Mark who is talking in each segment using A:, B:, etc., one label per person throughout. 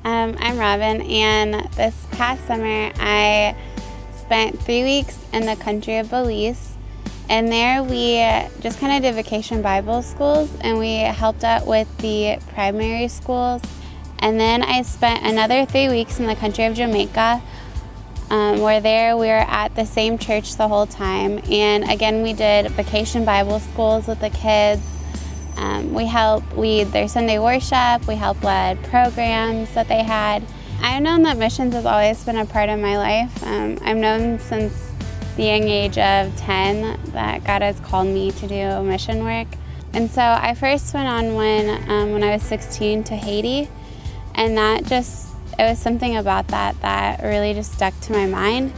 A: I'm Robyn, and this past summer I spent 3 weeks in the country of Belize, and there we just kind of did vacation Bible schools, and we helped out with the primary schools. And then I spent another 3 weeks in the country of Jamaica, where there we were at the same church the whole time, and again we did vacation Bible schools with the kids. We helped lead their Sunday worship, we helped lead programs that they had. I've known that missions has always been a part of my life. I've known since the young age of 10 that God has called me to do mission work. And so I first went on one when I was 16 to Haiti, and it was something about that really just stuck to my mind.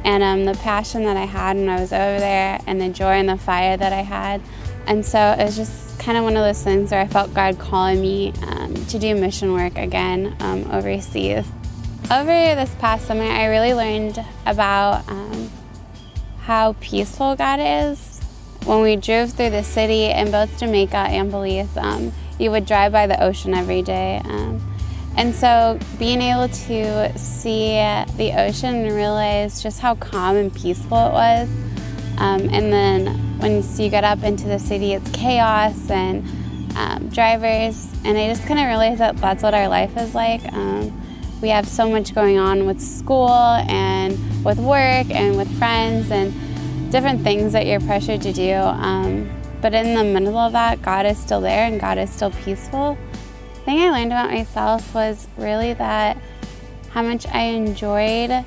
A: And the passion that I had when I was over there, and the joy and the fire that I had. And so it was just kind of one of those things where I felt God calling me to do mission work again overseas. Over this past summer, I really learned about how peaceful God is. When we drove through the city in both Jamaica and Belize, you would drive by the ocean every day. And so being able to see the ocean and realize just how calm and peaceful it was. And then when you get up into the city, it's chaos and drivers. And I just kind of realized that that's what our life is like. We have so much going on with school and with work and with friends and different things that you're pressured to do. But in the middle of that, God is still there and God is still peaceful. The thing I learned about myself was really that how much I enjoyed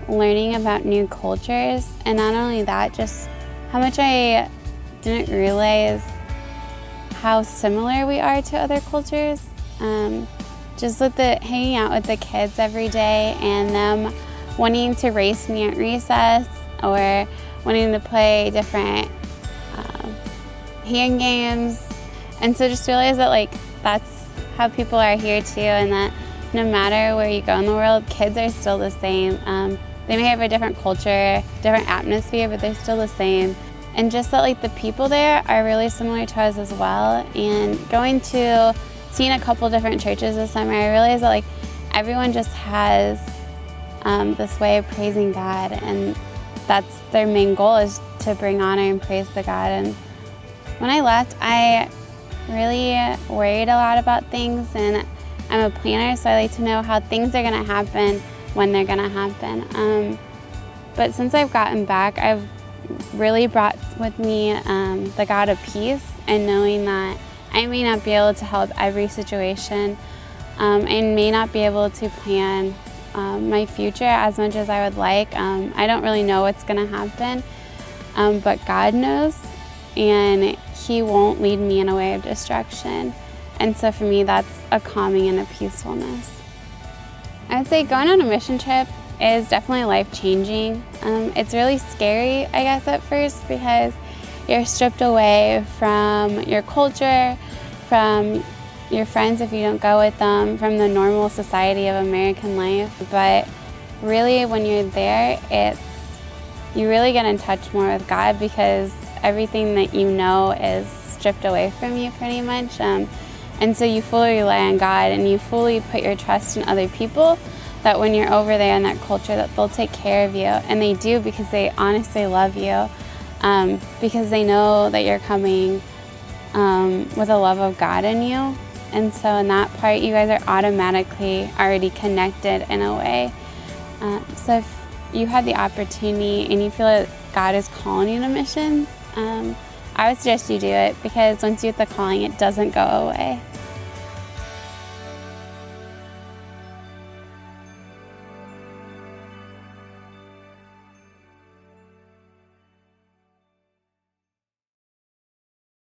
A: learning about new cultures, and not only that, just how much I didn't realize how similar we are to other cultures. Just with hanging out with the kids every day and them wanting to race me at recess or wanting to play different hand games. And so just realize that that's how people are here too, and that no matter where you go in the world, kids are still the same. They may have a different culture, different atmosphere, but they're still the same. And just that the people there are really similar to us as well. And seeing a couple different churches this summer, I realized that everyone just has this way of praising God, and that's their main goal, is to bring honor and praise to God. And when I left, I really worried a lot about things, and I'm a planner, so I like to know how things are gonna happen when they're gonna happen. But since I've gotten back, I've really brought with me the God of peace, and knowing that I may not be able to help every situation and may not be able to plan my future as much as I would like. I don't really know what's gonna happen, but God knows, and He won't lead me in a way of destruction. And so for me, that's a calming and a peacefulness. I would say going on a mission trip is definitely life-changing. It's really scary, I guess, at first, because you're stripped away from your culture, from your friends if you don't go with them, from the normal society of American life. But really, when you're there, you really get in touch more with God, because everything that you know is stripped away from you pretty much. And so you fully rely on God, and you fully put your trust in other people, that when you're over there in that culture, that they'll take care of you. And they do, because they honestly love you, because they know that you're coming with a love of God in you. And so in that part, you guys are automatically already connected in a way. So if you have the opportunity and you feel that God is calling you to missions, I would suggest you do it, because once you get the calling, it doesn't go away.